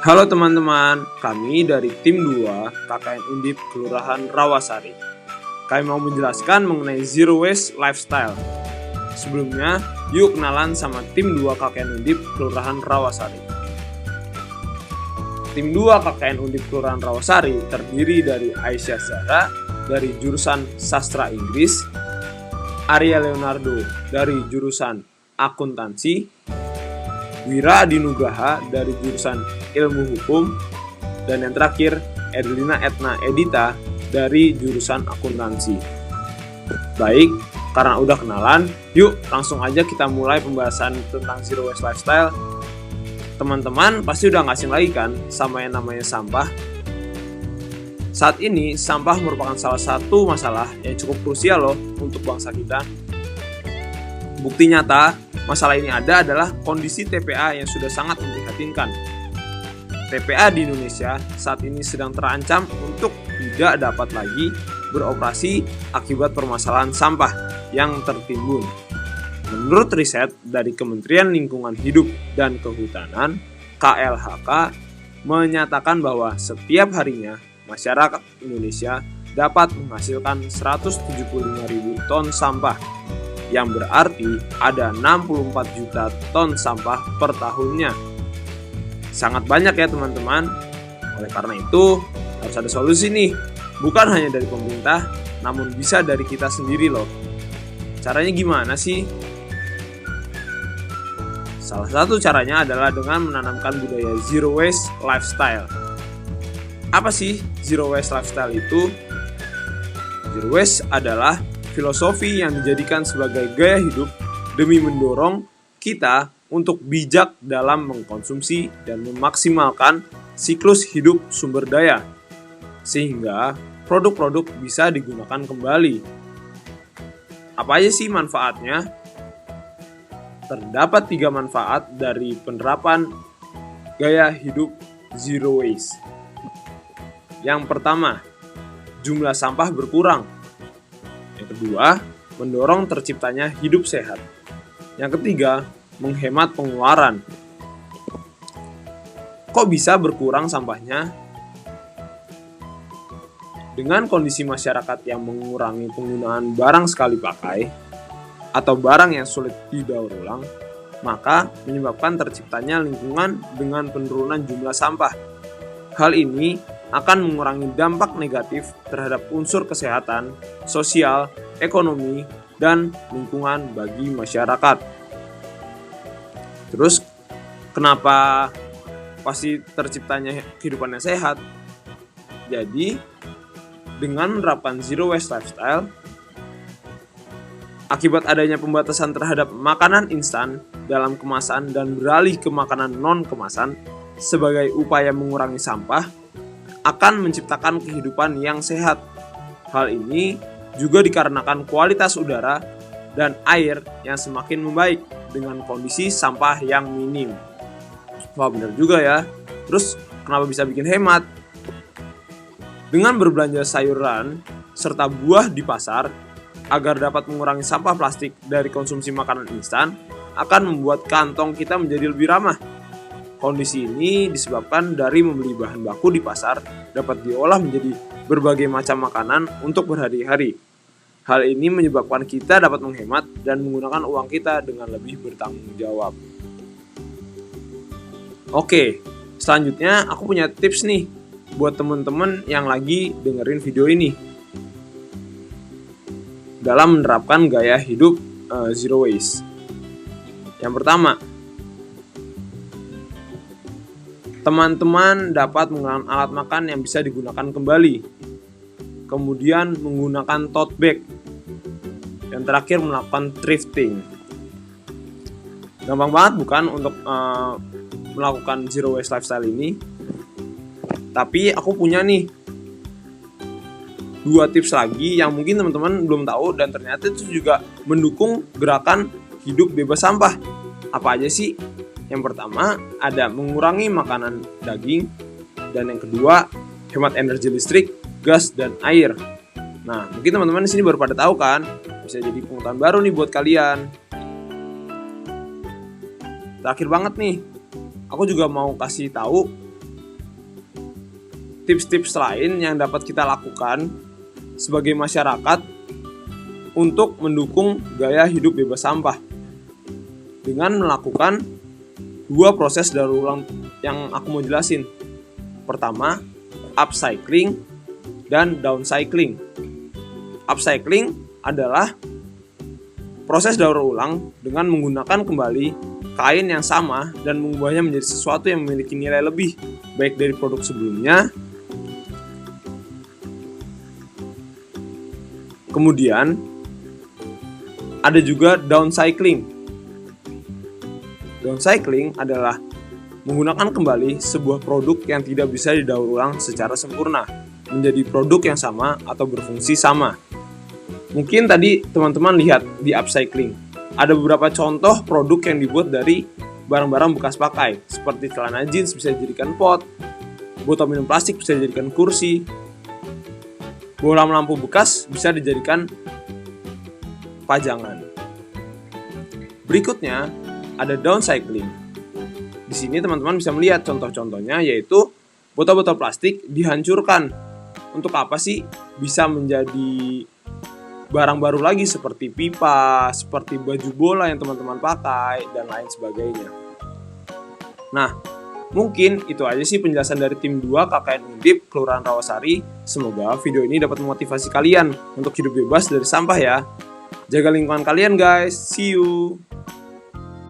Halo teman-teman, kami dari tim 2 KKN Undip Kelurahan Rawasari. Kami mau menjelaskan mengenai Zero Waste Lifestyle. Sebelumnya, yuk kenalan sama tim 2 KKN Undip Kelurahan Rawasari. Tim 2 KKN Undip Kelurahan Rawasari terdiri dari Aisyah Zahra dari jurusan Sastra Inggris, Arya Leonardo dari jurusan Akuntansi, Wira Adinugraha dari jurusan Ilmu Hukum, dan yang terakhir Erlina Etna Edita dari jurusan Akuntansi. Baik, karena udah kenalan, yuk langsung aja kita mulai pembahasan tentang Zero Waste Lifestyle. Teman-teman pasti udah nggak asing lagi kan sama yang namanya sampah. Saat ini sampah merupakan salah satu masalah yang cukup krusial loh untuk bangsa kita. Bukti nyata masalah ini ada adalah kondisi TPA yang sudah sangat memprihatinkan. TPA di Indonesia saat ini sedang terancam untuk tidak dapat lagi beroperasi akibat permasalahan sampah yang tertimbun. Menurut riset dari Kementerian Lingkungan Hidup dan Kehutanan, KLHK, menyatakan bahwa setiap harinya masyarakat Indonesia dapat menghasilkan 175.000 ton sampah, yang berarti ada 64 juta ton sampah per tahunnya. Sangat banyak ya teman-teman. Oleh karena itu, harus ada solusi nih. Bukan hanya dari pemerintah, namun bisa dari kita sendiri loh. Caranya gimana sih? Salah satu caranya adalah dengan menanamkan budaya Zero Waste Lifestyle. Apa sih Zero Waste Lifestyle itu? Zero Waste adalah filosofi yang dijadikan sebagai gaya hidup demi mendorong kita untuk bijak dalam mengkonsumsi dan memaksimalkan siklus hidup sumber daya, sehingga produk-produk bisa digunakan kembali. Apa aja sih manfaatnya? Terdapat 3 manfaat dari penerapan gaya hidup Zero Waste. Yang pertama, jumlah sampah berkurang. Yang kedua, mendorong terciptanya hidup sehat. Yang ketiga, menghemat pengeluaran. Kok bisa berkurang sampahnya? Dengan kondisi masyarakat yang mengurangi penggunaan barang sekali pakai atau barang yang sulit didaur ulang, maka menyebabkan terciptanya lingkungan dengan penurunan jumlah sampah. Hal ini akan mengurangi dampak negatif terhadap unsur kesehatan, sosial, ekonomi, dan lingkungan bagi masyarakat. Terus, kenapa pasti terciptanya kehidupan yang sehat? Jadi, dengan menerapkan Zero Waste Lifestyle, akibat adanya pembatasan terhadap makanan instan dalam kemasan dan beralih ke makanan non-kemasan sebagai upaya mengurangi sampah, akan menciptakan kehidupan yang sehat. Hal ini juga dikarenakan kualitas udara dan air yang semakin membaik dengan kondisi sampah yang minim. Wah, benar juga ya. Terus kenapa bisa bikin hemat? Dengan berbelanja sayuran serta buah di pasar agar dapat mengurangi sampah plastik dari konsumsi makanan instan, akan membuat kantong kita menjadi lebih ramah. Kondisi ini disebabkan dari membeli bahan baku di pasar dapat diolah menjadi berbagai macam makanan untuk berhari-hari. Hal ini menyebabkan kita dapat menghemat dan menggunakan uang kita dengan lebih bertanggung jawab. Oke, selanjutnya aku punya tips nih buat teman-teman yang lagi dengerin video ini dalam menerapkan gaya hidup Zero Waste. Yang pertama, teman-teman dapat menggunakan alat makan yang bisa digunakan kembali. Kemudian menggunakan tote bag. Yang terakhir, melakukan thrifting. Gampang banget bukan untuk melakukan Zero Waste Lifestyle ini? Tapi aku punya nih 2 tips lagi yang mungkin teman-teman belum tahu dan ternyata itu juga mendukung gerakan hidup bebas sampah. Apa aja sih? Yang pertama, ada mengurangi makanan daging, dan yang kedua, hemat energi listrik, gas, dan air. Nah, mungkin teman-teman di sini baru pada tahu kan? Bisa jadi pengetahuan baru nih buat kalian. Terakhir banget nih, aku juga mau kasih tahu tips-tips lain yang dapat kita lakukan sebagai masyarakat untuk mendukung gaya hidup bebas sampah dengan melakukan 2 proses daur ulang yang aku mau jelasin. Pertama, upcycling dan downcycling. Upcycling adalah proses daur ulang dengan menggunakan kembali kain yang sama dan mengubahnya menjadi sesuatu yang memiliki nilai lebih, baik dari produk sebelumnya. Kemudian ada juga downcycling. Downcycling adalah menggunakan kembali sebuah produk yang tidak bisa didaur ulang secara sempurna menjadi produk yang sama atau berfungsi sama. Mungkin tadi teman-teman lihat di upcycling, ada beberapa contoh produk yang dibuat dari barang-barang bekas pakai, seperti celana jeans bisa dijadikan pot, botol minum plastik bisa dijadikan kursi, bohlam lampu bekas bisa dijadikan pajangan. Berikutnya ada downcycling. Di sini teman-teman bisa melihat contoh-contohnya, yaitu botol-botol plastik dihancurkan. Untuk apa sih? Bisa menjadi barang baru lagi seperti pipa, seperti baju bola yang teman-teman pakai, dan lain sebagainya. Nah, mungkin itu aja sih penjelasan dari tim 2 KKN Undip Kelurahan Rawasari. Semoga video ini dapat memotivasi kalian untuk hidup bebas dari sampah ya. Jaga lingkungan kalian guys, see you!